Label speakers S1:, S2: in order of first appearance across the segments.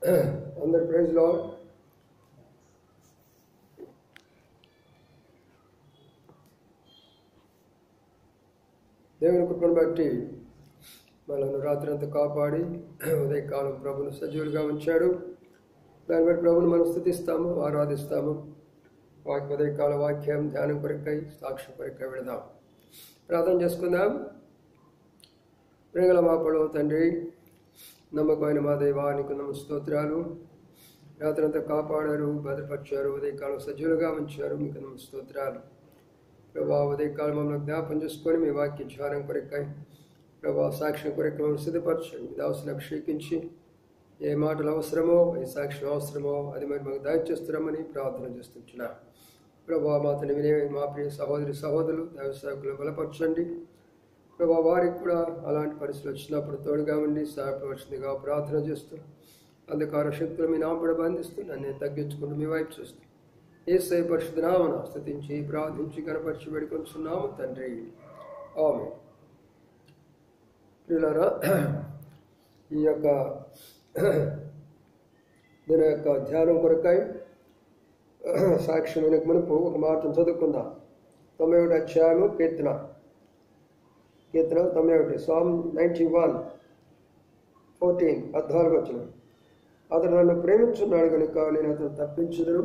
S1: అందరు praise lord. దేవుని కృపను బట్టి మనల్ని రాత్రి అంతా కాపాడి ఉదయకాలం ప్రభును సజీవులుగా ఉంచాడు. దాన్ని బట్టి ప్రభుని మనం స్తుతిస్తాము, ఆరాధిస్తాము. ఉదయకాల వాక్యం ధ్యానం కొరకై, సాక్ష్యం కొరకై వెళదాం. ప్రార్థన చేసుకుందాం. ప్రేమల మా పొడవు తండ్రి, నమ్మకమైన మా దైవానికి స్తోత్రాలు. రాత్రి అంతా కాపాడారు, భద్రపరిచారు, ఉదయకాలం సజీవులుగా ఉంచారు. మీకు స్తోత్రాలు ప్రభా. ఉదయకాలం మమ్మల్ని జ్ఞాపం చేసుకొని మీ వాక్య ధ్యానం కొరకై ప్రభా, సాక్ష్యం కొరకై మమ్మల్ని సిద్ధపరచండి. మీ దాసుని అభిషేకించి ఏ మాటలు అవసరమో, ఏ సాక్ష్యం అవసరమో అది మరి మాకు దయచేస్తున్నామని ప్రార్థన చేస్తుంటున్నా ప్రభా. మాతని వినే మా ప్రియ సహోదరి సహోదరులు దైవసేవకులను బలపరచండి ప్రభా. వారికి కూడా అలాంటి పరిస్థితులు వచ్చినప్పుడు తోడుగా ఉండి సహాయపడవలసిందిగా ప్రార్థన చేస్తూ, అంధకార శక్తులు మీ నామపడ బంధిస్తూ నన్ను తగ్గించుకుంటూ మీ వైపు చూస్తూ యేసయ్య పరిశుద్ధ నామమున స్తుతించి ప్రార్థించి కనపరిచి వేడుకొంటున్నాము తండ్రి, ఆమేన్. ప్రియులారా, ఈ యొక్క దీని యొక్క ధ్యానం కొరకై సాక్ష్యం మునుపు ఒక మాటను చదువుకుందాం. 91 అధ్యాయము కీర్తన 91 Psalm 91:14 14 అతడు నన్ను ప్రేమించున్నాడు కనుక నేను అతను తప్పించుదును,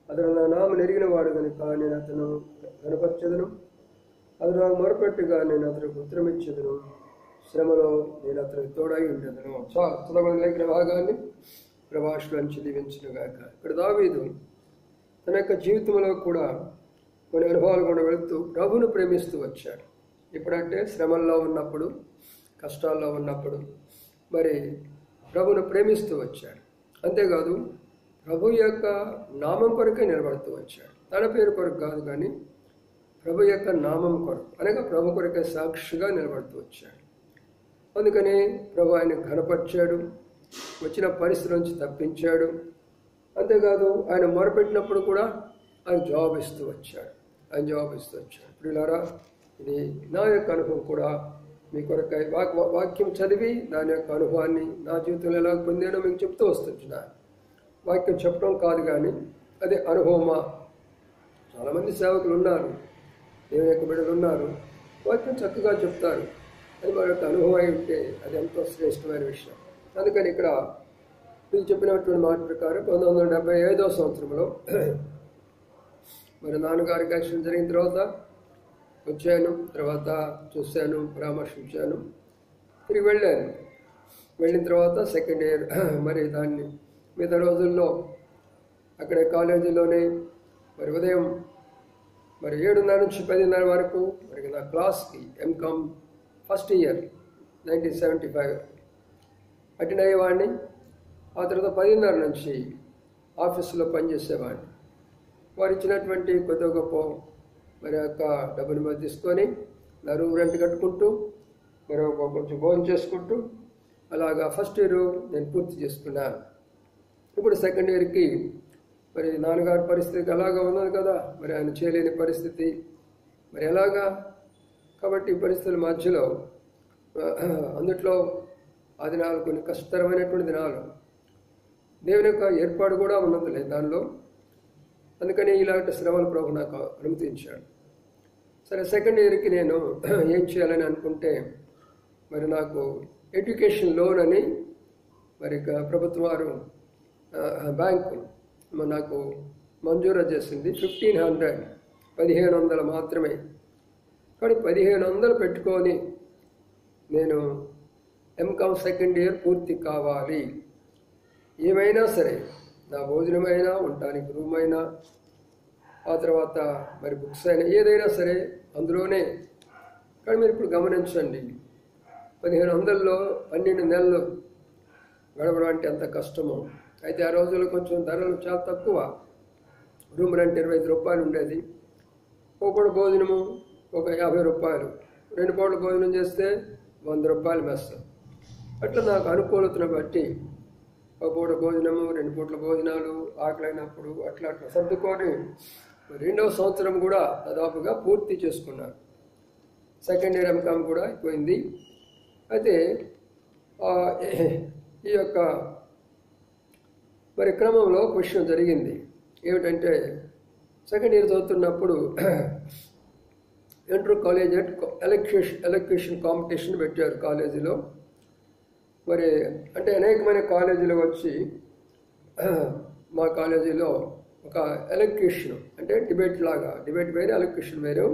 S1: అతడు నా నామమును ఎరిగిన వాడు కనుక నేను అతను కనపరచెదను, అతడు నాకు మొరపెట్టుగా నేను అతనికి ఉత్తరమిచ్చేదను, శ్రమలో నేను అతనికి తోడై ఉండేదను. చదవని లేఖన భాగాన్ని ప్రభాషలోంచి దీవించునుగాక. ఇక్కడ దావీదు తన యొక్క జీవితంలో కూడా కొన్ని అనుభవాలు కూడా వెళుతూ ప్రభువును ప్రేమిస్తూ వచ్చాడు. ఇప్పుడంటే శ్రమల్లో ఉన్నప్పుడు, కష్టాల్లో ఉన్నప్పుడు మరి ప్రభువును ప్రేమిస్తూ వచ్చాడు. అంతేకాదు ప్రభు యొక్క నామం కొరకే నిలబడుతూ వచ్చాడు. తన పేరు కొరకు కాదు, కానీ ప్రభు యొక్క నామం కొరకు అనగా ప్రభు కొరకే సాక్షిగా నిలబడుతూ వచ్చాడు. అందుకని ప్రభు ఆయన ఘనపరిచాడు, వచ్చిన పరిస్థితి నుంచి తప్పించాడు. అంతేకాదు ఆయన మొరపెట్టినప్పుడు కూడా ఆయన జవాబిస్తూ వచ్చాడు. ప్రియులారా, ఇది నా యొక్క అనుభవం కూడా మీ కొరకై వాక్యం చదివి దాని యొక్క అనుభవాన్ని నా జీవితంలో ఎలా పొందానో మీకు చెప్తూ వస్తున్నాను. వాక్యం చెప్పడం కాదు, కానీ అదే అనుభవమా. చాలామంది సేవకులు ఉన్నారు, దేవుని యొక్క బిడ్డలు ఉన్నారు, వాక్యం చక్కగా చెప్తారు. అది మన యొక్క అనుభవం అయి ఉంటే అది ఎంతో శ్రేష్టమైన విషయం. అందుకని ఇక్కడ మీకు చెప్పినటువంటి మాట ప్రకారం 1975 సంవత్సరంలో మరి నాన్నగారికి యాక్సిడెంట్ జరిగిన తర్వాత వచ్చాను. తర్వాత చూశాను, పరామర్శించాను, తిరిగి వెళ్ళాను. వెళ్ళిన తర్వాత సెకండ్ ఇయర్ మరి దాన్ని మిగతా రోజుల్లో అక్కడే కాలేజీలోనే మరి ఉదయం మరి 7:30 నుంచి 10:30 వరకు మరి నా క్లాస్కి ఎంకామ్ ఫస్ట్ ఇయర్ 1975 అటెండ్ అయ్యేవాడిని. ఆ తర్వాత 10:30 నుంచి ఆఫీసులో పనిచేసేవాడిని. వారు ఇచ్చినటువంటి కొద్ది గొప్ప మరి యొక్క డబ్బుని మీద తీసుకొని నా రూమ్ రెంట్ కట్టుకుంటూ మరి కొంచెం భోజనం చేసుకుంటూ అలాగా ఫస్ట్ ఇయర్ నేను పూర్తి చేసుకున్నాను. ఇప్పుడు సెకండ్ ఇయర్కి మరి నాన్నగారి పరిస్థితి అలాగా ఉన్నది కదా, మరి ఆయన చేయలేని పరిస్థితి మరి ఎలాగా. కాబట్టి ఈ పరిస్థితుల మధ్యలో అందుట్లో ఆ దినాలు కొన్ని కష్టతరమైనటువంటి దినాలు, దేవుని యొక్క ఏర్పాటు కూడా ఉన్నదిలే దానిలో. అందుకని ఇలాంటి శ్రమలు ప్రభు నాకు అనుమతించాడు. సరే, సెకండ్ ఇయర్కి నేను ఏం చేయాలని అనుకుంటే మరి నాకు ఎడ్యుకేషన్ లోన్ అని మరి ప్రభుత్వం వారు బ్యాంకు నాకు మంజూరు చేసింది. 1500 మాత్రమే. కానీ 1500 పెట్టుకొని నేను ఎంకామ్ సెకండ్ ఇయర్ పూర్తి కావాలి. ఏమైనా సరే, నా భోజనమైనా, ఉండటానికి రూమ్ అయినా, ఆ తర్వాత మరి బుక్స్ అయినా, ఏదైనా సరే అందులోనే. కానీ మీరు ఇప్పుడు గమనించండి, 1500లో 12 నెలలు గడపడం అంటే ఎంత కష్టమో. అయితే ఆ రోజుల్లో కొంచెం ధరలు చాలా తక్కువ. రూమ్ రెంట్ 25 రూపాయలు ఉండేది. ఒక పూట భోజనము ఒక 50 రూపాయలు, 2 పూటలు భోజనం చేస్తే 100 రూపాయలు మెస్. అట్లా నాకు అనుకూలతను బట్టి ఒక పూట భోజనము, 2 పూట్ల భోజనాలు, ఆకలైనప్పుడు అట్లా సర్దుకొని రెండవ సంవత్సరం కూడా దాదాపుగా పూర్తి చేసుకున్నాను. సెకండ్ ఇయర్ ఎంకామ్ కూడా అయిపోయింది. అయితే ఈ యొక్క మరి క్రమంలో ఒక విషయం జరిగింది. ఏమిటంటే సెకండ్ ఇయర్ చదువుతున్నప్పుడు ఇంటర్ కాలేజియేట్ ఎలక్యూషన్ కాంపిటీషన్ పెట్టారు కాలేజీలో. మరి అంటే అనేకమైన కాలేజీలు వచ్చి మా కాలేజీలో ఒక ఎలక్యూషన్ అంటే డిబేట్ లాగా, డిబేట్ వేరే ఎలక్యూషన్ వేరే,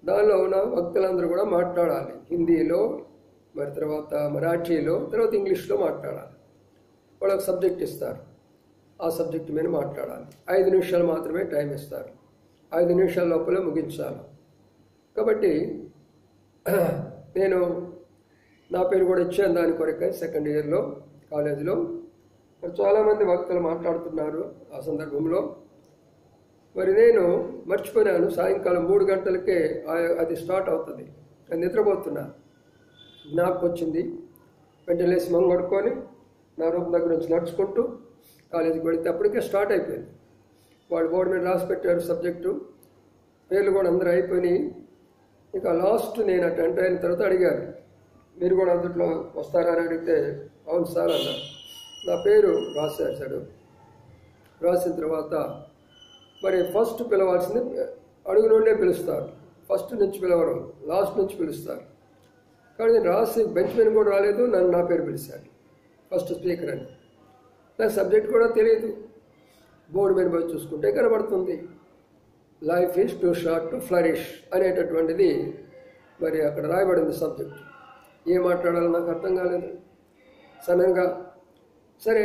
S1: దానిలో ఉన్న వక్తలందరూ కూడా మాట్లాడాలి. హిందీలో, మరి తర్వాత మరాఠీలో, తర్వాత ఇంగ్లీష్లో మాట్లాడాలి. వాళ్ళకి సబ్జెక్ట్ ఇస్తారు, ఆ సబ్జెక్ట్ మీద మాట్లాడాలి. 5 నిమిషాలు మాత్రమే టైం ఇస్తారు, 5 నిమిషాల లోపలే ముగించాలి. కాబట్టి నేను నా పేరు కూడా ఇచ్చాను దాని కొరకై సెకండ్ ఇయర్లో కాలేజీలో. మరి చాలామంది వక్తలు మాట్లాడుతున్నారు ఆ సందర్భంలో. మరి నేను మర్చిపోయాను, సాయంకాలం 3 గంటలకే అది స్టార్ట్ అవుతుంది. నేను నిద్రపోతున్నాను, జ్ఞాపకం వచ్చింది. వెంటనే లేచి మొహం కడుక్కొని నా రూమ్ దగ్గర నుంచి నడుచుకుంటూ కాలేజీకి వెళితే అప్పటికే స్టార్ట్ అయిపోయింది. వాళ్ళు బోర్డు మీద రాసి పెట్టారు సబ్జెక్టు, పేర్లు కూడా అందరూ అయిపోయినాయి. ఇక లాస్ట్ నేను అటెండ్ అయిన తర్వాత అడిగారు, మీరు కూడా అందుట్లో వస్తారా అని అడిగితే అవును సార్ అన్నారు. నా పేరు రాసేసాడు. రాసిన తర్వాత మరి ఫస్ట్ పిలవాల్సింది అడుగు నుండే పిలుస్తారు, ఫస్ట్ నుంచి పిలవరు, లాస్ట్ నుంచి పిలుస్తారు. కానీ నేను రాసి బెంచ్ మీద కూడా రాలేదు, నన్ను నా పేరు పిలిచారు ఫస్ట్ స్పీకర్ అని. నాకు సబ్జెక్ట్ కూడా తెలియదు. బోర్డు మీద పోయి చూసుకుంటే కనబడుతుంది, life is two short to flourish అనేటటువంటిది మరి అక్కడ రాయబడింది సబ్జెక్ట్. ఏం మాట్లాడాలో నాకు అర్థం కాలేదు. సడన్గా సరే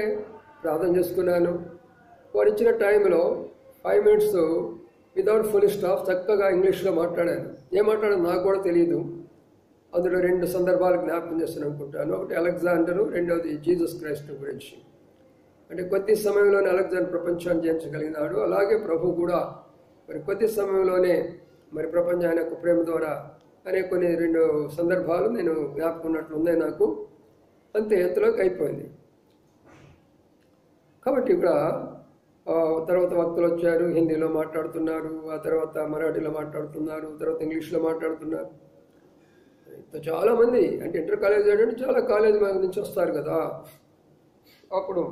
S1: ప్రార్థన చేసుకున్నాను. వారు ఇచ్చిన టైంలో 5 minutes వితౌట్ ఫుల్ స్టాప్ చక్కగా ఇంగ్లీష్లో మాట్లాడాను. ఏం మాట్లాడాలో నాకు కూడా తెలియదు. అందులో 2 సందర్భాలు జ్ఞాపకం చేస్తాను అనుకుంటాను. ఒకటి అలెగ్జాండరు, రెండవది జీసస్ క్రైస్ట్ గురించి. అంటే కొద్ది సమయంలోనే అలెగ్జాండర్ ప్రపంచాన్ని జయించగలిగినాడు. అలాగే ప్రభు కూడా మరి కొద్ది సమయంలోనే మరి ప్రపంచాన్ని యొక్క ప్రేమ ద్వారా అనే కొన్ని 2 సందర్భాలు నేను జ్ఞాపకం ఉన్నట్లు ఉన్నాయి నాకు. అంతే, ఎంతలోకి అయిపోయింది. కాబట్టి ఇక్కడ తర్వాత వక్తలు వచ్చారు, హిందీలో మాట్లాడుతున్నారు, ఆ తర్వాత మరాఠీలో మాట్లాడుతున్నారు, తర్వాత ఇంగ్లీష్లో మాట్లాడుతున్నారు. చాలామంది అంటే ఇంటర్ కాలేజ్ అంటే చాలా కాలేజ్ నుంచి వస్తారు కదా. అప్పుడు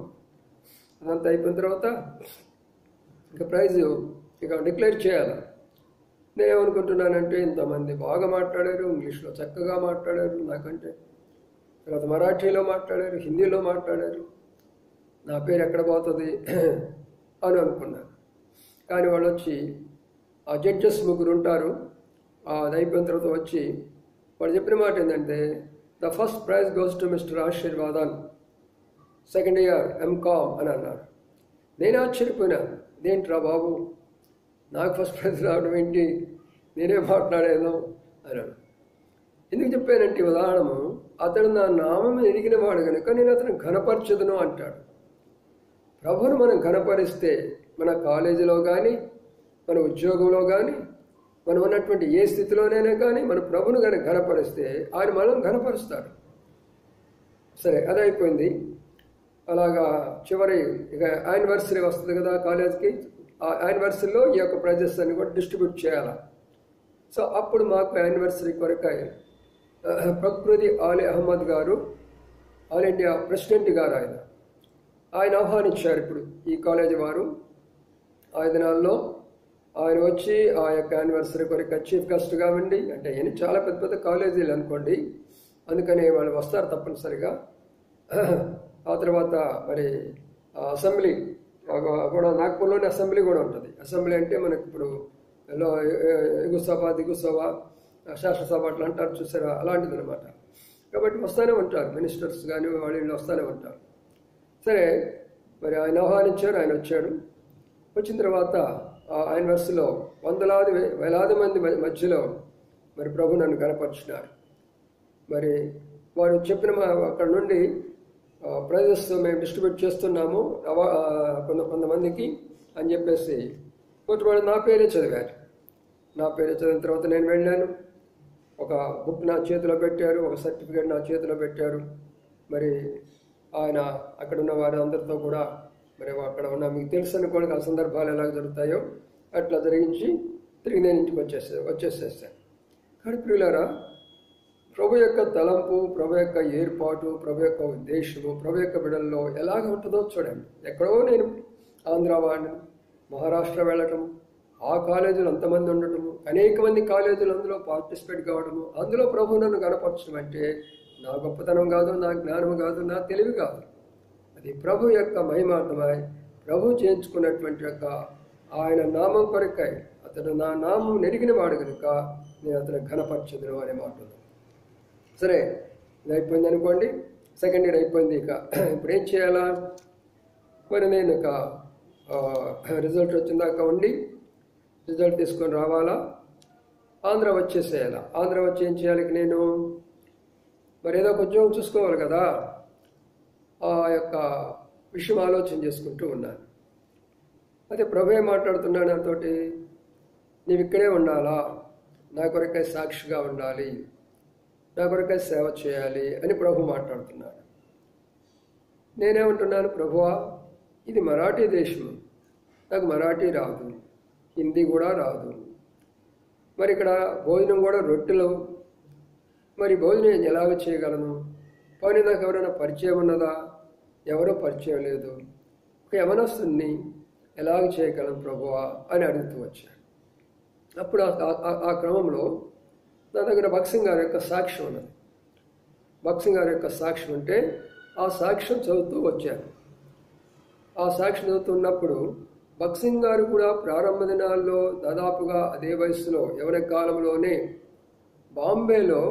S1: అదంతా అయిపోయిన తర్వాత ఇక ప్రైజ్ ఇక డిక్లేర్ చేయాలి. నేనేమనుకుంటున్నానంటే ఇంతమంది బాగా మాట్లాడారు, ఇంగ్లీష్లో చక్కగా మాట్లాడారు నాకంటే, తర్వాత మరాఠీలో మాట్లాడారు, హిందీలో మాట్లాడారు, నా పేరు ఎక్కడ పోతుంది అని అనుకున్నాను. కానీ వాళ్ళు వచ్చి ఆ జడ్జెస్ 3 ఉంటారు. అది అయిపోయిన తర్వాత వచ్చి వాళ్ళు చెప్పిన మాట ఏంటంటే the first prize goes to mister Ashirvadan, second year MCom అని అన్నారు. నేను ఆశ్చర్యపోయినాను, ఇదేంట్రా బాబు నాకు ఫస్ట్ ప్రైజ్ రావడం ఏంటి, నేనే మాట్లాడాను అన్నాడు. ఎందుకు చెప్పానంటే ఉదాహరణము, అతడు నా నామం ఎరిగిన వాడు కనుక నేను అతను ఘనపరచదును అంటాడు. ప్రభువును మనం ఘనపరిస్తే మన కాలేజీలో కానీ, మన ఉద్యోగంలో కానీ, మనం ఉన్నటువంటి ఏ స్థితిలోనైనా కానీ మన ప్రభువును కానీ ఘనపరిస్తే ఆయన మనం ఘనపరుస్తాడు. సరే, అది అయిపోయింది. అలాగా చివరి ఇక యానివర్సరీ వస్తుంది కదా కాలేజ్కి. ఆ యానివర్సరీలో ఈ యొక్క ప్రైజెస్ అన్ని కూడా డిస్ట్రిబ్యూట్ చేయాలి. సో అప్పుడు మాకు యానివర్సరీ కొరకై ప్రకృతి ఆలీ అహ్మద్ గారు, ఆల్ ఇండియా ప్రెసిడెంట్ గారు, ఆయన ఆహ్వానించారు. ఇప్పుడు ఈ కాలేజీ వారు ఆ దినాల్లో ఆయన వచ్చి ఆ యొక్క యానివర్సరీ కొరకు చీఫ్ గెస్ట్గా ఉండి, అంటే ఈయన చాలా పెద్ద పెద్ద కాలేజీలు అనుకోండి, అందుకని వాళ్ళు వస్తారు తప్పనిసరిగా. ఆ తర్వాత మరి అసెంబ్లీ కూడా, నాగ్పూర్లోనే అసెంబ్లీ కూడా ఉంటుంది. అసెంబ్లీ అంటే మనకి ఇప్పుడు ఎగువ సభ, దిగువ సభ, శాసనసభ అట్లా అంటారు చూసారా, అలాంటిది అనమాట. కాబట్టి వస్తూనే ఉంటారు మినిస్టర్స్ కానీ వాళ్ళు వస్తూనే ఉంటారు. సరే, మరి ఆయన ఆహ్వానించారు, ఆయన వచ్చాడు. వచ్చిన తర్వాత ఆ యానివర్సరీలో వేలాది మంది మధ్యలో మరి ప్రభు నన్ను కనపరిచినారు. మరి వారు చెప్పిన అక్కడ నుండి ప్రైజెస్ మేము డిస్ట్రిబ్యూట్ చేస్తున్నాము కొంతమందికి అని చెప్పేసి కొంతమంది నా పేరే చదివారు. నా పేరే చదివిన తర్వాత నేను వెళ్ళాను. ఒక బుక్ నా చేతిలో పెట్టారు, ఒక సర్టిఫికేట్ నా చేతిలో పెట్టారు. మరి ఆయన అక్కడ ఉన్న వారి అందరితో కూడా మరి అక్కడ ఉన్న మీకు తెలుసు అనుకోండి ఆ సందర్భాలు ఎలా జరుగుతాయో అట్లా జరిగించి తిరిగి నేను ఇంటికి వచ్చేసేసాను. కానీ ప్రియులారా, ప్రభు యొక్క తలంపు, ప్రభు యొక్క ఏర్పాటు, ప్రభు యొక్క ఉద్దేశము ప్రభు యొక్క బిడల్లో ఎలాగ ఉంటుందో చూడండి. ఎక్కడో నేను ఆంధ్ర వాడిని, మహారాష్ట్ర వెళ్ళటం, ఆ కాలేజీలు అంతమంది ఉండటము, అనేక మంది కాలేజీలు అందులో పార్టిసిపేట్ కావడము, అందులో ప్రభు నన్ను కనపరచడం అంటే నా గొప్పతనం కాదు, నా జ్ఞానం కాదు, నా తెలివి కాదు. అది ప్రభు యొక్క మహిమార్థమై ప్రభు చేయించుకున్నటువంటి యొక్క ఆయన నామం కొరకై, అతడు నా నామం నెరిగిన వాడు కనుక నేను అతను ఘనపరచదును అనే మాట. సరే, ఇది అయిపోయింది అనుకోండి, సెకండ్ ఇయర్ అయిపోయింది. ఇక ఇప్పుడు ఏం చేయాలా? మరి నేను ఇక రిజల్ట్ వచ్చిందాక ఉండి రిజల్ట్ తీసుకొని రావాలా? ఆంధ్ర వచ్చేసేయాలా? ఆంధ్ర వచ్చి ఏం చేయాలి? నేను మరి ఏదో ఒక ఉద్యోగం చూసుకోవాలి కదా. ఆ యొక్క విషయం ఆలోచన చేసుకుంటూ ఉన్నాను. అదే ప్రభువే మాట్లాడుతున్నాడు నాతోటి, నీవు ఇక్కడే ఉండాలా, నా కొరకై సాక్షిగా ఉండాలి, నా కొరకై సేవ చేయాలి అని ప్రభు మాట్లాడుతున్నాడు. నేనేమంటున్నాను, ప్రభువా ఇది మరాఠీ దేశం, నాకు మరాఠీ రాదు, హిందీ కూడా రాదు, మరి ఇక్కడ భోజనం కూడా రొట్టెలు, మరి భోజనం ఎలాగ చేయగలను? పోనీ నాకు ఎవరైనా పరిచయం ఉన్నదా? ఎవరో పరిచయం లేదు. ఒక యవనస్తుని ఎలాగ చేయగలను ప్రభువా అని అడుగుతూ వచ్చాను. అప్పుడు ఆ క్రమంలో నా దగ్గర భక్సింగ్ గారి యొక్క సాక్ష్యం ఉన్నది. భక్సింగ్ గారి యొక్క సాక్ష్యం అంటే ఆ సాక్ష్యం చదువుతూ వచ్చాను. ఆ సాక్ష్యం చదువుతున్నప్పుడు భక్సింగ్ గారు కూడా ప్రారంభ దినాల్లో దాదాపుగా అదే వయసులో యవన కాలంలోనే బాంబేలో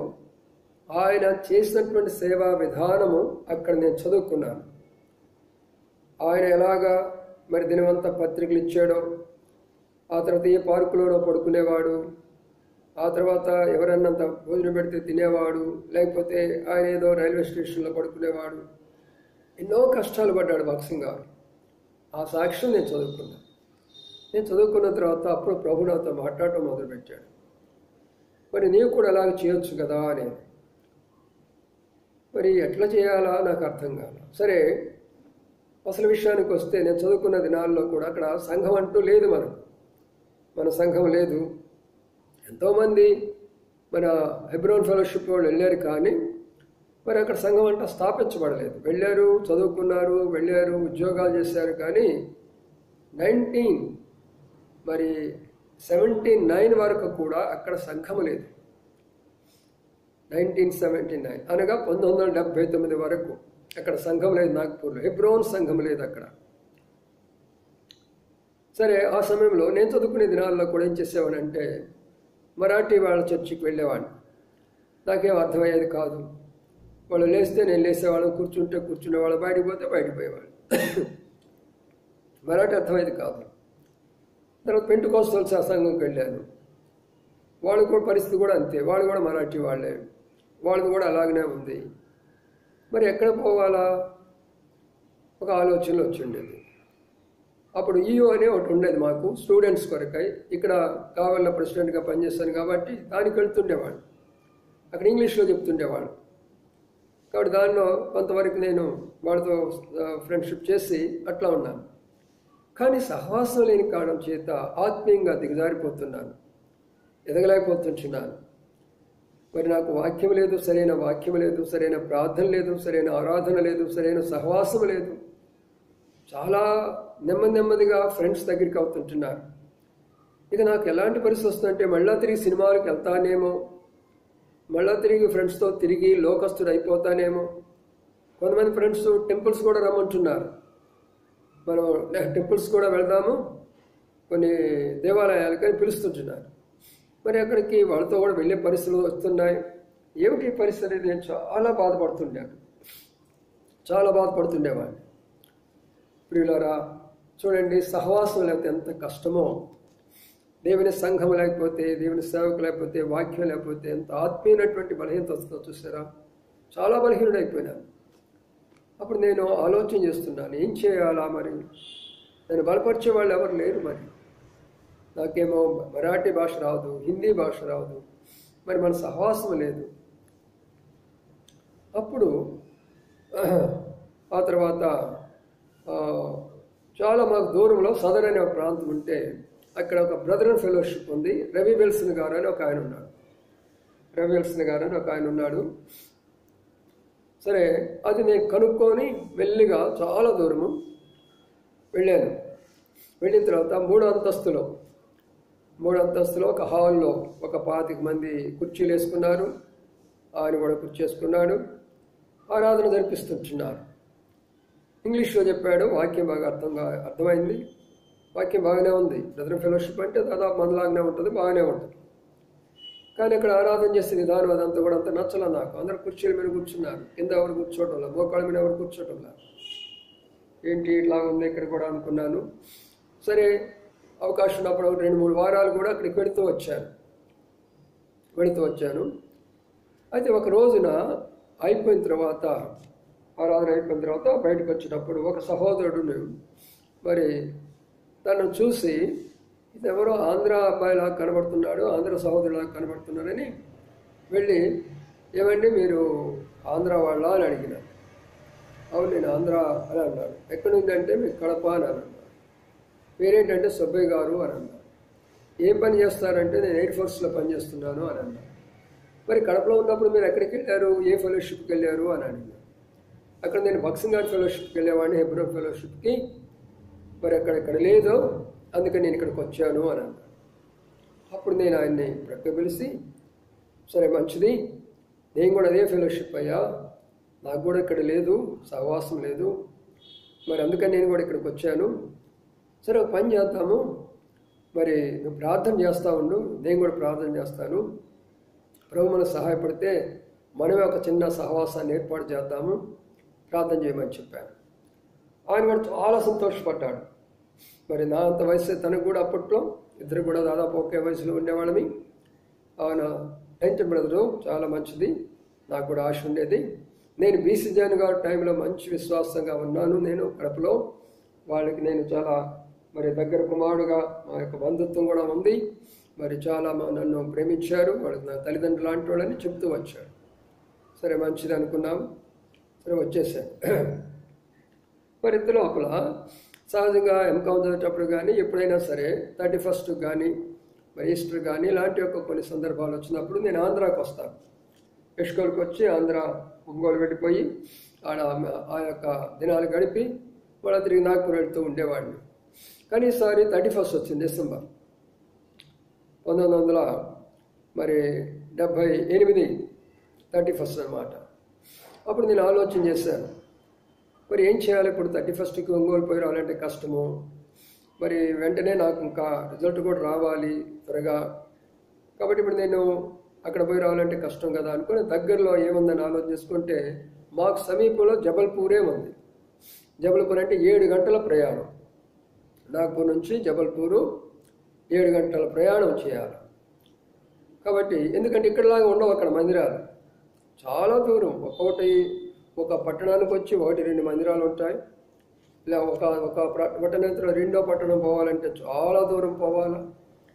S1: ఆయన చేసినటువంటి సేవా విధానము అక్కడ నేను చదువుకున్నాను. ఆయన ఎలాగా మరి దినవంతా పత్రికలు ఇచ్చాడో, ఆ తర్వాత ఏ పార్కులోనో పడుకునేవాడు, ఆ తర్వాత ఎవరన్నంత భోజనం పెడితే తినేవాడు, లేకపోతే ఆయన ఏదో రైల్వే స్టేషన్లో పడుకునేవాడు. ఎన్నో కష్టాలు పడ్డాడు భక్సింగ్ గారు. ఆ సాక్ష్యం నేను చదువుకున్నాను. నేను చదువుకున్న తర్వాత అప్పుడు ప్రభు నాతో మాట్లాడటం మొదలుపెట్టాడు. మరి నీవు కూడా అలాగ చేయొచ్చు కదా అని. మరి ఎట్లా చేయాలా నాకు అర్థం కాదు. సరే, అసలు విషయానికి వస్తే నేను చదువుకున్న దినాల్లో కూడా అక్కడ సంఘం అంటూ లేదు. మన సంఘం లేదు. ఎంతోమంది మన హెబ్రోన్ ఫెలోషిప్ వాళ్ళు వెళ్ళారు, కానీ మరి అక్కడ సంఘం అంతా స్థాపించబడలేదు. వెళ్ళారు, చదువుకున్నారు, వెళ్ళారు, ఉద్యోగాలు చేశారు, కానీ 1979 వరకు కూడా అక్కడ సంఘం లేదు. 1979 అనగా 1979 వరకు అక్కడ సంఘం లేదు. నాగ్పూర్లో హెబ్రోన్ సంఘం లేదు అక్కడ. సరే, ఆ సమయంలో నేను చదువుకునే దినాల్లో కూడా ఏం చేసేవాడంటే మరాఠీ వాళ్ళ చర్చికి వెళ్ళేవాడిని. నాకేం అర్థమయ్యేది కాదు. వాళ్ళు లేస్తే నేను లేసేవాళ్ళం, కూర్చుంటే కూర్చునేవాళ్ళు, బయటికి పోతే బయటికి పోయేవాళ్ళు. మరాఠీ అర్థమయ్యేది కాదు. తర్వాత పెంటెకోస్తల్ సంఘంకి వెళ్ళాను. వాళ్ళు కూడా పరిస్థితి కూడా అంతే. వాళ్ళు కూడా మరాఠీ వాళ్ళే, వాళ్ళది కూడా అలాగనే ఉంది. మరి ఎక్కడ పోవాలా? ఒక ఆలోచనలో వచ్చిండేది. అప్పుడు ఈయో అనే ఒకటి ఉండేది మాకు స్టూడెంట్స్ కొరకై. ఇక్కడ కావాల ప్రెసిడెంట్గా పనిచేస్తాను కాబట్టి దానికి వెళ్తుండేవాడు. అక్కడ ఇంగ్లీష్లో చెప్తుండేవాడు. కాబట్టి దానిలో కొంతవరకు నేను వాళ్ళతో ఫ్రెండ్షిప్ చేసి అట్లా ఉన్నాను. కానీ సహవాసం లేని కారణం చేత ఆత్మీయంగా దిగజారిపోతున్నాను, ఎదగలేకపోతున్నాను. మరి నాకు వాక్యం లేదు, సరైన వాక్యం లేదు, సరైన ప్రార్థన లేదు, సరైన ఆరాధన లేదు, సరైన సహవాసం లేదు. చాలా నెమ్మదిగా ఫ్రెండ్స్ దగ్గరికి అవుతుంటున్నారు. ఇక నాకు ఎలాంటి పరిస్థితి వస్తుందంటే మళ్ళా తిరిగి సినిమాలకు వెళ్తానేమో, మళ్ళా తిరిగి ఫ్రెండ్స్తో తిరిగి లోకస్తుడు అయిపోతానేమో. కొంతమంది ఫ్రెండ్స్ టెంపుల్స్ కూడా రమ్మంటున్నారు. మనం టెంపుల్స్ కూడా వెళ్దాము, కొన్ని దేవాలయాలకి పిలుస్తుంటున్నారు. మరి అక్కడికి వాళ్ళతో కూడా వెళ్ళే పరిస్థితులు వస్తున్నాయి. ఏమిటి పరిస్థితి? నేను చాలా బాధపడుతుండేవాడిని. ప్రియులారా, చూడండి, సహవాసం లేకపోతే ఎంత కష్టమో, దేవుని సంఘం లేకపోతే, దేవుని సేవకు లేకపోతే, వాక్యం లేకపోతే ఎంత ఆత్మీయమైనటువంటి బలహీనత వస్తుందో చూసారా? చాలా బలహీనుడైపోయినాను. అప్పుడు నేను ఆలోచన చేస్తున్నాను, ఏం చేయాలా? మరి నేను బలపరిచే వాళ్ళు ఎవరు లేరు. మరి నాకేమో మరాఠీ భాష రాదు, హిందీ భాష రాదు, మరి మన సహవాసం లేదు. అప్పుడు ఆ తర్వాత చాలా మాకు దూరంలో సదర్ అనే ఒక ప్రాంతం ఉంటే అక్కడ ఒక బ్రదర్ అండ్ ఫెలోషిప్ ఉంది. రవి విల్సన్ గారు అని ఒక ఆయన ఉన్నాడు. రవిల్సన్ గారు అని ఒక ఆయన ఉన్నాడు. సరే, అది నేను కనుక్కొని మెల్లిగా చాలా దూరము వెళ్ళాను. వెళ్ళిన తర్వాత మూడో అంతస్తులో ఒక హాల్లో ఒక 25 మంది కుర్చీలు వేసుకున్నారు. ఆయన కూడా కుర్చీ వేసుకున్నాడు. ఆరాధన జరిపిస్తుంటున్నారు. ఇంగ్లీష్లో చెప్పాడు. వాక్యం బాగా అర్థమైంది. వాక్యం బాగానే ఉంది. బ్రదర్ ఫెలోషిప్ అంటే దాదాపు మనలాగానే ఉంటుంది, బాగానే ఉంటుంది. కానీ ఇక్కడ ఆరాధన చేసే విధానం అదంతా కూడా అంత నచ్చల నాకు. అందరు కుర్చీల మీద కూర్చున్నారు. కింద ఎవరు కూర్చోవటంలా, మోకాళ్ళ మీద ఎవరు కూర్చోవటంలా. ఏంటి ఇట్లా ఉంది ఇక్కడ కూడా అనుకున్నాను. సరే, అవకాశం ఉన్నప్పుడు 2-3 వారాలు కూడా అక్కడికి వెళుతూ వచ్చాను. అయితే ఒక రోజున అయిపోయిన తర్వాత, ఆరాధన అయిపోయిన తర్వాత బయటకు వచ్చేటప్పుడు ఒక సహోదరుడు మరి తను చూసి, ఇది ఎవరో ఆంధ్ర అబ్బాయిలా కనబడుతున్నాడు, ఆంధ్ర సహోదరులా కనబడుతున్నారని వెళ్ళి, ఏమండి మీరు ఆంధ్ర వాళ్ళ అని అడిగినాను. అవును, నేను ఆంధ్ర అని అన్నాడు. ఎక్కడి నుంచి అంటే మీరు కడప అని అన్నాడు. పేరేంటంటే సుబ్బయ్య గారు అని అన్నాడు. ఏం పని చేస్తారంటే నేను ఎయిర్ ఫోర్స్లో పనిచేస్తున్నాను అని అన్నాడు. మరి కడపలో ఉన్నప్పుడు మీరు ఎక్కడికి వెళ్ళారు, ఏ ఫెలోషిప్కి వెళ్ళారు అని అడిగాను. అక్కడ నేను బక్సింగ్ గార్డ్ ఫెలోషిప్కి వెళ్ళేవాడిని, హెబ్రోన్ ఫెలోషిప్కి. మరి అక్కడెక్కడ లేదో, అందుకని నేను ఇక్కడికి వచ్చాను అని అన్నాడు. అప్పుడు నేను ఆయన్ని ప్రక్క పిలిచి, సరే మంచిది, నేను కూడా అదే ఫెలోషిప్ అయ్యా, నాకు కూడా ఇక్కడ లేదు, సహవాసం లేదు, మరి అందుకని నేను కూడా ఇక్కడికి వచ్చాను. సరే, ఒక పని చేద్దాము, మరి నువ్వు ప్రార్థన చేస్తూ ఉండు, నేను కూడా ప్రార్థన చేస్తాను. ప్రభు మనకు సహాయపడితే మనమే ఒక చిన్న సహవాసాన్ని ఏర్పాటు చేద్దాము, ప్రార్థన చేయమని చెప్పాను. ఆయన కూడా చాలా సంతోషపడ్డాడు. మరి నా అంత వయసు తనకు కూడా అప్పట్లో ఇద్దరు కూడా దాదాపు ఒకే వయసులో ఉండేవాళ్ళమి. ఆయన టెన్త్ బ్రదరు, చాలా మంచిది, నాకు కూడా ఆశ ఉండేది. నేను బీసీ జాయిన్ గారి టైంలో మంచి విశ్వాసంగా ఉన్నాను. నేను కడపలో వాళ్ళకి నేను చాలా మరి దగ్గర కుమారుడుగా మా యొక్క బంధుత్వం కూడా ఉంది. మరి చాలా నన్ను ప్రేమించారు, వాళ్ళకి నా తల్లిదండ్రులు లాంటి వాళ్ళని చెప్తూ వచ్చాడు. సరే మంచిది అనుకున్నాం. సరే వచ్చేసాను. మరి ఇంత లోపల సహజంగా ఎంకామ్ చదివేటప్పుడు కానీ ఎప్పుడైనా సరే 31st కానీ మరి ఈస్టర్ కానీ ఇలాంటి కొన్ని సందర్భాలు వచ్చినప్పుడు నేను ఆంధ్రాకి వస్తాను. ఎష్కోల్కి వచ్చి ఆంధ్ర ఒంగోలు వెళ్ళిపోయి ఆడ ఆ యొక్క దినాలు గడిపి మళ్ళీ తిరిగి నాగ్పూర్ వెళ్తూ ఉండేవాడిని. కానీ ఈసారి 31st వచ్చింది, డిసెంబర్ 1978, 31st అన్నమాట. అప్పుడు నేను ఆలోచన చేశాను, మరి ఏం చేయాలి ఇప్పుడు 31st ఒంగోలు పోయి రావాలంటే కష్టము, మరి వెంటనే నాకు ఇంకా రిజల్ట్ కూడా రావాలి త్వరగా, కాబట్టి ఇప్పుడు నేను అక్కడ పోయి రావాలంటే కష్టం కదా అనుకుని దగ్గరలో ఏముందని ఆలోచన చేసుకుంటే మాకు సమీపంలో జబల్పూరే ఉంది. జబల్పూర్ అంటే 7 గంటల ప్రయాణం. నాగ్పూర్ నుంచి జబల్పూరు 7 గంటల ప్రయాణం చేయాలి. కాబట్టి ఎందుకంటే ఇక్కడలాగా ఉండవు అక్కడ మందిరాలు, చాలా దూరం. ఒక పట్టణానికి వచ్చి 1-2 మందిరాలు ఉంటాయి. ఇలా ఒక పట్టణంలో రెండో పట్టణం పోవాలంటే చాలా దూరం పోవాలి.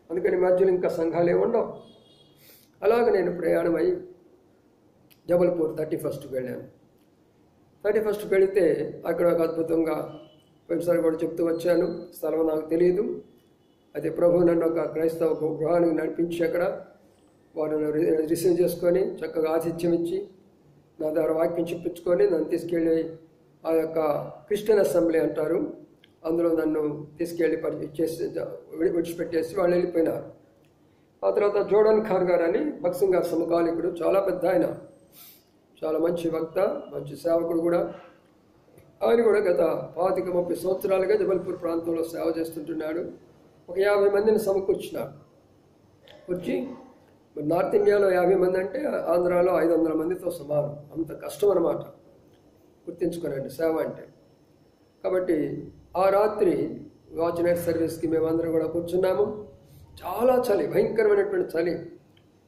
S1: అందుకని మధ్యలో ఇంకా సంఘాలే ఉండవు. అలాగే నేను ప్రయాణమై జబల్పూర్ 31st వెళ్ళాను. 31st వెళితే అక్కడ ఒక అద్భుతంగా పోయినసారి కూడా చెప్తూ వచ్చాను, స్థలం నాకు తెలియదు. అయితే ప్రభు నన్ను ఒక క్రైస్తవ గృహానికి నడిపించి అక్కడ వారు రిసీవ్ చేసుకొని చక్కగా ఆతిథ్యం ఇచ్చి నా ద్వారా వాక్యం చెప్పించుకొని నన్ను తీసుకెళ్ళి ఆ యొక్క క్రిస్టియన్ అసెంబ్లీ అంటారు, అందులో నన్ను తీసుకెళ్ళి విడిచిపెట్టేసి వాళ్ళు వెళ్ళిపోయినారు. ఆ తర్వాత జోర్డాన్ ఖాన్ గారు అని బక్సింగ్ గారు సమకాలికుడు, చాలా పెద్ద ఆయన, చాలా మంచి వక్త, మంచి సేవకుడు కూడా. ఆయన కూడా గత 25-30 సంవత్సరాలుగా జబల్పూర్ ప్రాంతంలో సేవ చేస్తుంటున్నాడు. ఒక 50 మందిని సమకూర్చినాడు. వచ్చి నార్త్ ఇండియాలో 50 మంది అంటే ఆంధ్రాలో 500 మందితో సమానం. అంత కష్టం అన్నమాట, గుర్తించుకోనండి సేవ అంటే. కాబట్టి ఆ రాత్రి వాచ్ నైట్ సర్వీస్కి మేమందరం కూడా కూర్చున్నాము. చాలా చలి, భయంకరమైనటువంటి చలి.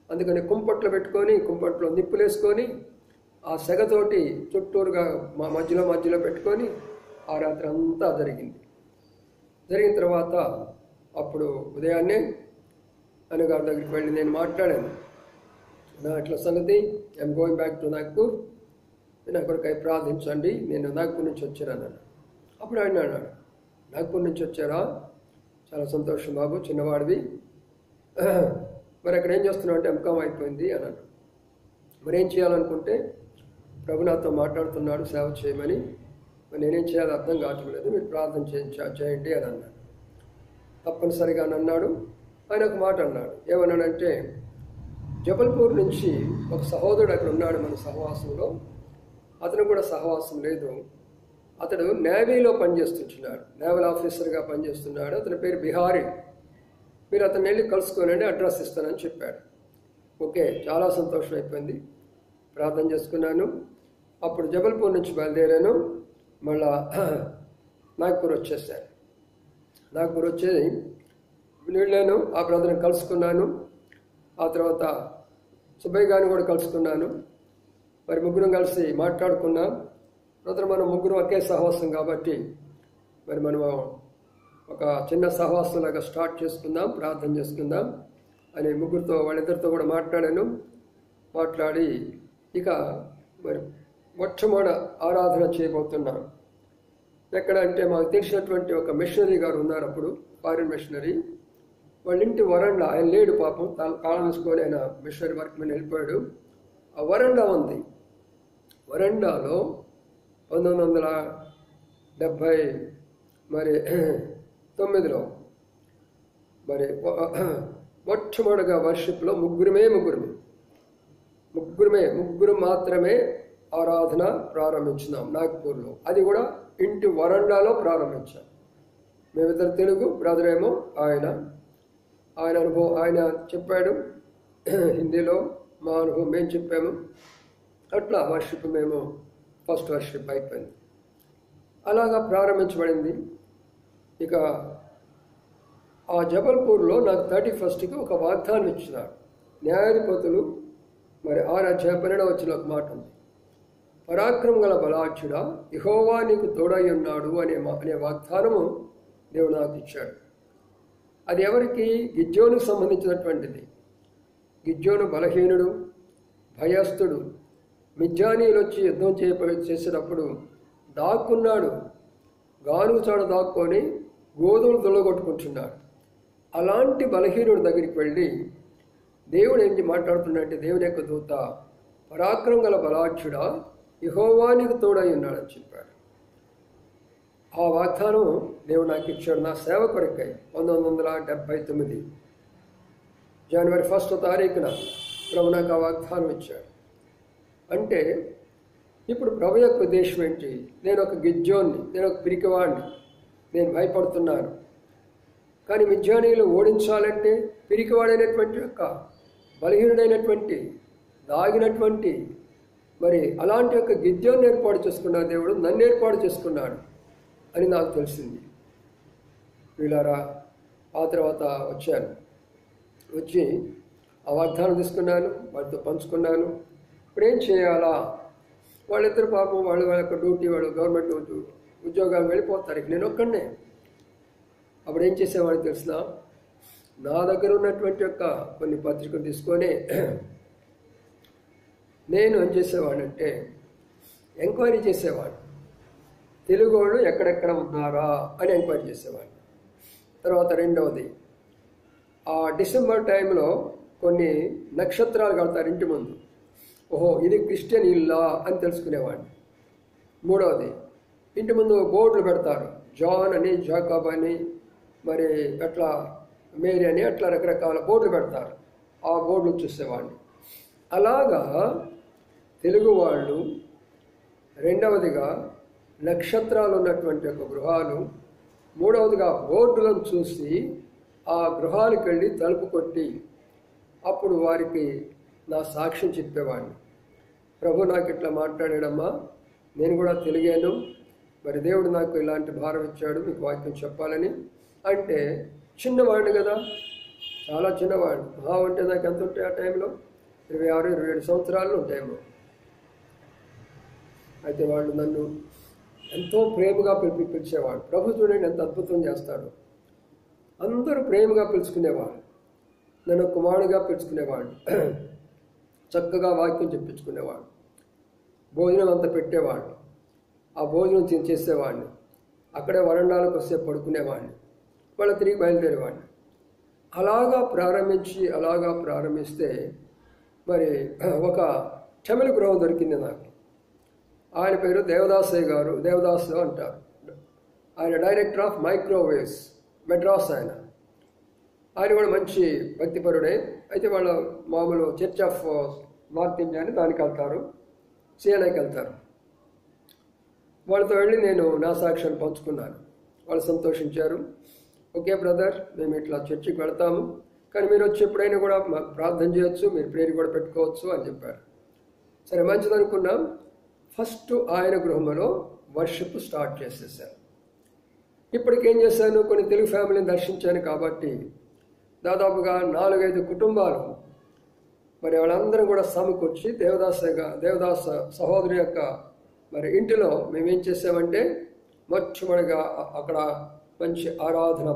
S1: అందుకని కుంపట్లో నిప్పులేసుకొని ఆ సెగతోటి చుట్టూరుగా మా మధ్యలో పెట్టుకొని ఆ రాత్రి అంతా జరిగింది. జరిగిన తర్వాత అప్పుడు ఉదయాన్నే అన్నగారి దగ్గరికి వెళ్ళి నేను మాట్లాడాను, నా ఇట్లా సంగతి, I'm going back to Nagpur, నా కొరకై ప్రార్థించండి, నేను నాగ్పూర్ నుంచి వచ్చాను. అప్పుడు ఆయన అన్నాడు, నాగ్పూర్ నుంచి వచ్చారా, చాలా సంతోషం బాబు, చిన్నవాడివి, మరి అక్కడ ఏం చేస్తున్నావు అంటే ఎంకామ్ అయిపోయింది అన్నాడు. మరి ఏం చేయాలనుకుంటే ప్రభు నాతో మాట్లాడుతున్నాడు సేవ చేయమని, మరి నేనేం చేయాలో అర్థం కావట్లేదు, మీరు ప్రార్థన చేయండి అని అన్నాడు. తప్పనిసరిగా అన్నాడు. ఆయన ఒక మాట అన్నాడు. ఏమన్నాడంటే, జబల్పూర్ నుంచి ఒక సహోదరుడు అక్కడ ఉన్నాడు మన సహవాసంలో, అతను కూడా సహవాసం లేదు. అతడు నేవీలో పనిచేస్తున్నాడు, నేవల్ ఆఫీసర్గా పనిచేస్తున్నాడు. అతని పేరు బిహారీ. మీరు అతను వెళ్ళి కలుసుకోనండి, అడ్రస్ ఇస్తానని చెప్పాడు. ఓకే, చాలా సంతోషం అయిపోయింది. ప్రార్థన చేసుకున్నాను. అప్పుడు జబల్పూర్ నుంచి బయలుదేరాను. మళ్ళా నాగ్పూర్ వచ్చేసాను. నాగ్పూర్ వచ్చేది వెళ్ళాను. ఆ బ్రదర్ని కలుసుకున్నాను. ఆ తర్వాత సుబ్బయ్య గారిని కూడా కలుసుకున్నాను. మరి ముగ్గురం కలిసి మాట్లాడుకున్నాం. బ్రదర్, మనం ముగ్గురు ఒకే సహవాసం కాబట్టి మరి మనం ఒక చిన్న సహవాసంలాగా స్టార్ట్ చేసుకుందాం, ప్రార్థన చేసుకుందాం అని ముగ్గురితో, వాళ్ళిద్దరితో కూడా మాట్లాడాను. మాట్లాడి ఇక మరి మొట్టమొదటి ఆరాధన చేయబోతున్నాం. ఎక్కడ అంటే, మాకు తెలిసినటువంటి ఒక మిషనరీ గారు ఉన్నారు అప్పుడు, ఫారిన్ మిషనరీ. వాళ్ళ ఇంటి వరండా, ఆయన లేడు పాపం, కాలం వేసుకొని ఆయన మిషనరీ వర్క్ మీద వెళ్ళిపోయాడు. ఆ వరండా ఉంది. వరండాలో 1979లో మరి మొట్టమొదటిగా వర్షిప్లో ముగ్గురు మాత్రమే ఆరాధన ప్రారంభించినాం నాగ్పూర్లో. అది కూడా ఇంటి వరండాలో ప్రారంభించాం. మేమిద్దరు తెలుగు, బ్రదర్ ఏమో ఆయన అనుభవం ఆయన చెప్పాడు హిందీలో, మా అనుభవం మేము చెప్పాము. అట్లా వర్షిప్ మేము ఫస్ట్ వర్షిప్ అయిపోయింది. అలాగా ప్రారంభించబడింది. ఇక ఆ జబల్పూర్లో నాకు 31కి ఒక వాగ్దానం ఇచ్చినాడు. న్యాయాధిపతులు మరి 6:12 ఒక మాట ఉంది. పరాక్రమం గల బలాఢ్యుడా, యెహోవా నీకు తోడై ఉన్నాడు అనే వాగ్దానము దేవుడు నాకు ఇచ్చాడు. అది ఎవరికి? గిద్యోనుకు సంబంధించినటువంటిది. గిద్యోను బలహీనుడు, భయస్థుడు. మిద్యానీయులు వచ్చి యుద్ధం చేసేటప్పుడు దాక్కున్నాడు. గానుగు చాడ దాక్కొని గోధుమలు దొల్లగొట్టుకుంటున్నాడు. అలాంటి బలహీనుడి దగ్గరికి వెళ్ళి దేవుడు ఏంటి మాట్లాడుతున్నాడంటే, దేవుని యొక్క దూత, పరాక్రమం గల బలాఢ్యుడా, యెహోవా నీకు తోడై ఉన్నాడని చెప్పాడు. ఆ వాగ్దానం దేవుడు నాకు ఇచ్చాడు నా సేవ కొరకై. 1979 జనవరి 1వ తారీఖున ప్రభు నాకు ఆ వాగ్దానం ఇచ్చాడు. అంటే ఇప్పుడు ప్రభు యొక్క ఉద్దేశం ఏంటి? నేను ఒక గిద్యోన్ని, నేను ఒక పిరికివాడిని, నేను భయపడుతున్నాను. కానీ మిద్యానీయులు ఓడించాలంటే పిరికివాడైనటువంటి యొక్క బలహీనుడైనటువంటి దాగినటువంటి మరి అలాంటి యొక్క గిద్యోన్ని ఏర్పాటు చేసుకున్నాడు దేవుడు, నన్ను ఏర్పాటు చేసుకున్నాడు అని నాకు తెలిసింది. వీళ్ళారా, ఆ తర్వాత వచ్చి ఆ వాగ్దానం తీసుకున్నాను, వాటితో పంచుకున్నాను. ఇప్పుడు ఏం చేయాలా? వాళ్ళిద్దరు పాపం వాళ్ళ యొక్క డ్యూటీ, వాళ్ళు గవర్నమెంట్ ఉద్యోగాలు వెళ్ళిపోతారు. ఇక నేను ఒక్కడనే. అప్పుడు ఏం చేసేవాడిని తెలిసిన, నా దగ్గర ఉన్నటువంటి యొక్క కొన్ని పత్రికలు తీసుకొని నేను ఏం చేసేవాడినంటే ఎంక్వైరీ చేసేవాడు. తెలుగు వాళ్ళు ఎక్కడెక్కడ ఉన్నారా అని ఎంక్వైరీ చేసేవాడిని. తర్వాత రెండవది, ఆ డిసెంబర్ టైంలో కొన్ని నక్షత్రాలు కడతారు ఇంటి ముందు. ఓహో, ఇది క్రిస్టియన్ ఇల్లా అని తెలుసుకునేవాడిని. మూడవది, ఇంటి ముందు బోర్డులు పెడతారు, జాన్ అని, జాకబ్ అని, మరి అట్లా మేరీ అని, అట్లా రకరకాల బోర్డులు పెడతారు. ఆ బోర్డులు చూసేవాడిని. అలాగా తెలుగు వాళ్ళు. రెండవదిగా నక్షత్రాలు ఉన్నటువంటి ఒక గృహాలు. మూడవదిగా బోర్డులను చూసి ఆ గృహాలకు వెళ్ళి తలుపు కొట్టి అప్పుడు వారికి నా సాక్ష్యం చెప్పేవాడిని. ప్రభు నాకు ఇట్లా మాట్లాడాడమ్మా, నేను కూడా తెలిగాను, మరి దేవుడు నాకు ఇలాంటి భారం ఇచ్చాడు, మీకు వాక్యం చెప్పాలని. అంటే చిన్నవాడిని కదా, చాలా చిన్నవాడిని. మహా ఉంటే నాకు ఎంత ఉంటాయి ఆ టైంలో? 26-27 సంవత్సరాలు ఉంటాయేమో. అయితే వాళ్ళు నన్ను ఎంతో ప్రేమగా పిలిచేవాడు. ప్రభు చూడండి ఎంత అద్భుతం చేస్తాడు. అందరూ ప్రేమగా పిలుచుకునేవాడు, నన్ను కుమారుడిగా పిలుచుకునేవాడు, చక్కగా వాక్యం చెప్పించుకునేవాడు, భోజనం అంతా పెట్టేవాడు. ఆ భోజనం చేసేవాడిని. అక్కడే వరండాలకు వస్తే పడుకునేవాడిని, వాళ్ళు తిరిగి బయలుదేరేవాడిని. అలాగా ప్రారంభిస్తే మరి ఒక తమిళ గృహం దొరికింది నాకు. ఆయన పేరు దేవదాసయ్య గారు, దేవదాసు అంటారు. ఆయన డైరెక్టర్ ఆఫ్ మైక్రోవేవ్స్ మెడ్రాస్. ఆయన కూడా మంచి భక్తిపరుడే. అయితే వాళ్ళ మామూలు చర్చ్ ఆఫ్ నార్త్ ఇండియా అని దానికి వెళ్తారు, సిఎన్ఐకి వెళ్తారు. వాళ్ళతో వెళ్ళి నేను నా సాక్ష్యాన్ని పంచుకున్నాను. వాళ్ళు సంతోషించారు. ఓకే బ్రదర్, మేము ఇట్లా చర్చికి వెళ్తాము, కానీ మీరు వచ్చి ఎప్పుడైనా కూడా మాకు ప్రార్థన చేయొచ్చు, మీరు ప్రేయర్ కూడా పెట్టుకోవచ్చు అని చెప్పారు. సరే మంచిది అనుకున్నాం. ఫస్ట్ ఆయన గృహంలో వర్షిప్ స్టార్ట్ చేసేసాను. ఇప్పటికేం చేశాను, కొన్ని తెలుగు ఫ్యామిలీని దర్శించాను కాబట్టి దాదాపుగా 4-5 కుటుంబాలు మరి వాళ్ళందరం కూడా సమకూర్చి దేవదాస సహోదరి యొక్క మరి ఇంటిలో మేమేం చేసామంటే మొట్టమొదటిగా అక్కడ మంచి ఆరాధన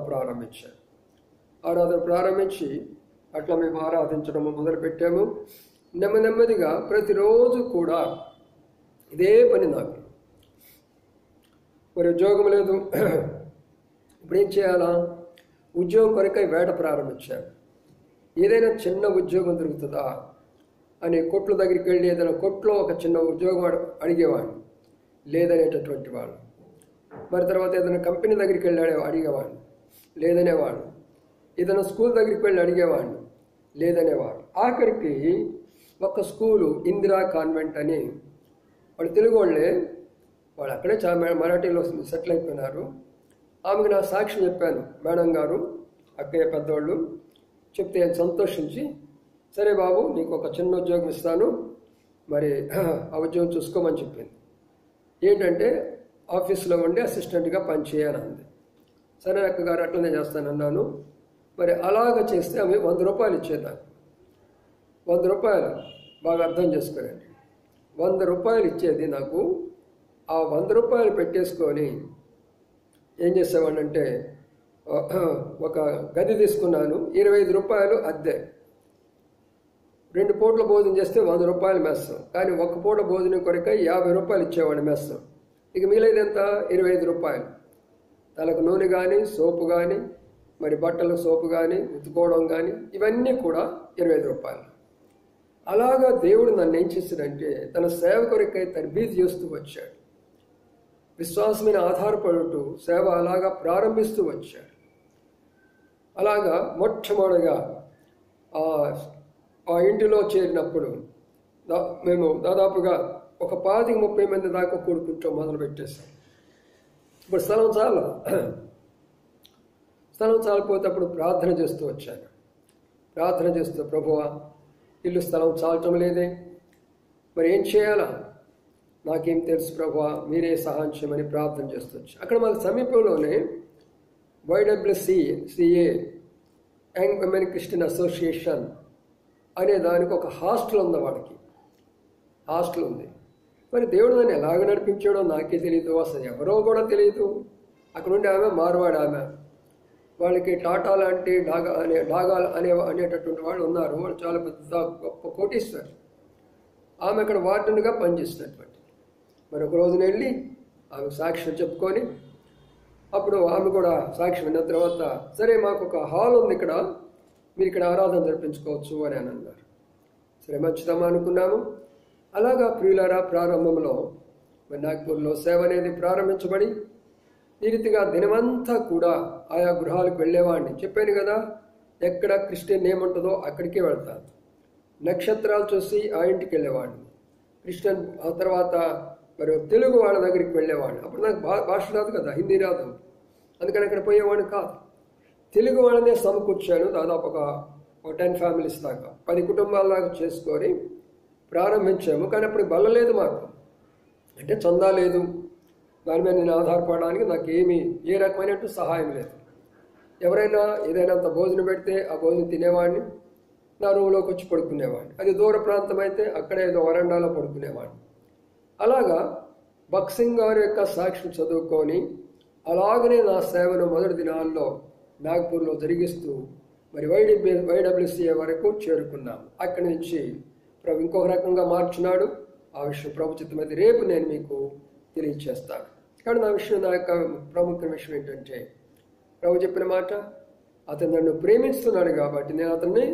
S1: ప్రారంభించి అట్లా మేము ఆరాధించడం మొదలుపెట్టాము. నెమ్మదిగా ప్రతిరోజు కూడా ఇదే పని నాకు. మరి ఉద్యోగం లేదు, ఇప్పుడు ఏం చేయాలా? ఉద్యోగం కొరకై వేట ప్రారంభించాను. ఏదైనా చిన్న ఉద్యోగం దొరుకుతుందా అని కొట్ల దగ్గరికి వెళ్ళి ఏదైనా కొట్లో ఒక చిన్న ఉద్యోగం అడిగేవాడిని, లేదనేటటువంటి వాళ్ళు. మరి తర్వాత ఏదైనా కంపెనీ దగ్గరికి వెళ్ళి అడిగేవాడిని, లేదనేవాడు. ఏదైనా స్కూల్ దగ్గరికి వెళ్ళి అడిగేవాడిని, లేదనేవాడు. ఆఖరికి ఒక స్కూలు ఇందిరా కాన్వెంట్ అని, వాళ్ళు తెలుగు వాళ్ళే, వాళ్ళు అక్కడే మరాఠీలో సెటిల్ అయిపోయినారు. ఆమెకు నా సాక్ష్యం చెప్పాను. మేడం గారు, అక్కయ్య పెద్దవాళ్ళు చెప్తే సంతోషించి, సరే బాబు నీకు ఒక చిన్న ఉద్యోగం ఇస్తాను, మరి ఆ ఉద్యోగం చూసుకోమని చెప్పింది. ఏంటంటే ఆఫీస్లో ఉండి అసిస్టెంట్గా పనిచేయాలని అంది. సరే అక్కగారు అట్లనే చేస్తానన్నాను. మరి అలాగ చేస్తే ఆమె 100 రూపాయలు ఇచ్చేది నాకు. 100 రూపాయలు బాగా అర్థం చేసుకోనండి. 100 రూపాయలు ఇచ్చేది నాకు. ఆ 100 రూపాయలు పెట్టేసుకొని ఏం చేసేవాడినంటే ఒక గది తీసుకున్నాను. 25 రూపాయలు అద్దె. 2 పూట్ల భోజనం చేస్తే 100 రూపాయలు మెస్, కానీ ఒక పూట భోజనం కొరకై 50 రూపాయలు ఇచ్చేవాడు మెస్. ఇక మిగిలేదు ఎంత? 25 రూపాయలు. తలకు నూనె కానీ, సోపు కానీ, మరి బట్టలకు సోపు కానీ, ఉతుకోవడం కానీ, ఇవన్నీ కూడా 25 రూపాయలు. అలాగా దేవుడు నన్ను ఏం చేశాడంటే తన సేవ కొరకై తర్బీదు చేస్తూ వచ్చాడు. విశ్వాసమైన ఆధారపడుతూ సేవ అలాగా ప్రారంభిస్తూ వచ్చాడు. అలాగా మొట్టమొదటిగా ఆ ఇంటిలో చేరినప్పుడు మేము దాదాపుగా ఒక 25-30 మంది దాకా కూడుకుంటూ మొదలు పెట్టేశాం. ఇప్పుడు స్థలం చాలిపోతే అప్పుడు ప్రార్థన చేస్తూ వచ్చాను. ప్రార్థన చేస్తూ, ప్రభువా ఇల్లు స్థలం చాలటం లేదే, మరి ఏం చేయాలా? నాకేం తెలుసు ప్రభువా, మీరే సహాయం చేయమని ప్రార్థన చేస్తూ వచ్చాను. అక్కడ మాకు సమీపంలోనే YWCA young women Christian association అనే దానికి ఒక హాస్టల్ ఉంది. వాడికి హాస్టల్ ఉంది. మరి దేవుడు నన్ను ఎలాగ నడిపించాడో నాకే తెలియదు, అసలు ఎవరో కూడా తెలియదు. అక్కడ ఉండే ఆమె మార్వాడు. ఆమె వాళ్ళకి టాటా లాంటి డాగాలు అనేటటువంటి వాళ్ళు ఉన్నారు. వాళ్ళు చాలా పెద్ద గొప్ప కోటీశ్వరు. ఆమె అక్కడ వార్డెన్గా పనిచేసినటువంటి. మరి ఒక రోజున వెళ్ళి ఆమె సాక్ష్యం చెప్పుకొని, అప్పుడు ఆమె కూడా సాక్ష్యం విన్న తర్వాత, సరే మాకు ఒక హాల్ ఉంది ఇక్కడ, మీరు ఇక్కడ ఆరాధన జరిపించుకోవచ్చు అని అన్నారు. సరే మంచిదమ్మా అనుకున్నాము. అలాగా ప్రియులారా, ప్రారంభంలో మరి నాగ్పూర్లో సేవ అనేది ప్రారంభించబడి ఈ రీతిగా దినమంతా కూడా ఆయా గృహాలకు వెళ్ళేవాడిని. చెప్పాను కదా, ఎక్కడ క్రిస్టియన్ నేమ్ ఉంటుందో అక్కడికే వెళ్తాను. నక్షత్రాలు చూసి ఆ ఇంటికి వెళ్ళేవాడిని. క్రిస్టియన్ ఆ తర్వాత మరి తెలుగు వాళ్ళ దగ్గరికి వెళ్ళేవాడిని. అప్పుడు నాకు భాష రాదు కదా, హిందీ రాదు, అందుకని అక్కడ పోయేవాడిని కాదు. తెలుగు వాళ్ళనే సమకూర్చాను. దాదాపు ఒక 10 ఫ్యామిలీస్ దాకా, 10 కుటుంబాల దాకా చేసుకొని ప్రారంభించాము. కానీ అప్పుడు బల్లలేదు మాకు, అంటే చందా లేదు, దాని మీద నేను ఆధారపడడానికి నాకు ఏ రకమైనట్టు సహాయం లేదు. ఎవరైనా ఏదైనా అంత భోజనం పెడితే ఆ భోజనం తినేవాడిని, నా రూమ్లోకి వచ్చి పడుకునేవాడిని. అది దూర ప్రాంతం అయితే అక్కడే ఏదో వరండాలో పడుకునేవాడిని. అలాగా బక్సింగ్ గారి యొక్క సాక్ష్యం చదువుకొని అలాగనే నా సేవను మొదటి దినాల్లో నాగ్పూర్లో జరిగిస్తూ మరి YWCA వరకు చేరుకున్నాము. అక్కడి నుంచి ప్రభు ఇంకొక రకంగా మార్చున్నాడు. ఆ విషయం ప్రభు చిత్తమైతే రేపు నేను మీకు తెలియచేస్తాను. కానీ నా యొక్క ప్రాముఖ్యమైన విషయం ఏంటంటే, ప్రభు చెప్పిన మాట, అతను నన్ను ప్రేమిస్తున్నాడు కాబట్టి నేను అతన్ని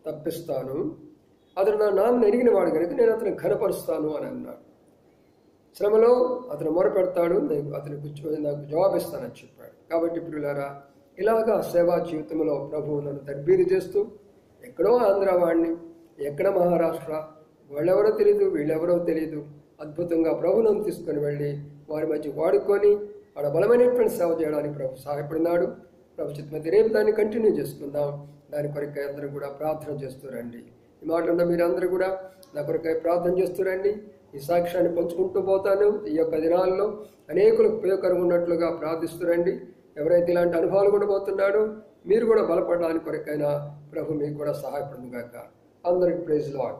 S1: తప్పిస్తాను, అతను నా నామం ఎరిగిన వాడు కనుక నేను అతను ఘనపరుస్తాను అని అన్నాడు. శ్రమలో అతను మొరపెడతాడు, నేను అతనికి నాకు జవాబిస్తానని చెప్పాడు. కాబట్టి ప్రియులారా, ఇలాగా సేవా జీవితంలో ప్రభువు నన్ను తద్బీరు చేస్తూ, ఎక్కడో ఆంధ్ర వాడిని, ఎక్కడ మహారాష్ట్ర, వాళ్ళెవరో తెలియదు, వీళ్ళెవరో తెలియదు, అద్భుతంగా ప్రభు నన్ను తీసుకొని వెళ్ళి వారి మధ్య వాడుకొని ఆడ బలమైనటువంటి సేవ చేయడానికి ప్రభు సహాయపడినాడు. ప్రభు చిత్తమైతే రేపు దాన్ని కంటిన్యూ చేసుకుందాం. దాని కొరకై అందరూ కూడా ప్రార్థన చేస్తూరండి. ఈ మాటల్లో మీరు అందరూ కూడా నా కొరకై ప్రార్థన చేస్తూరండి. ఈ సాక్ష్యాన్ని పంచుకుంటూ పోతాను. ఈ యొక్క దినాల్లో అనేకులకు ఉపయోగకరంగా ఉన్నట్లుగా ప్రార్థిస్తూరండి. ఎవరైతే ఇలాంటి అనుభవాలు కూడా పోతున్నాడో మీరు కూడా బలపడడానికి కొరకైనా ప్రభు మీకు కూడా సహాయపడును గాక. అందరికి ప్రైజ్ లార్డ్.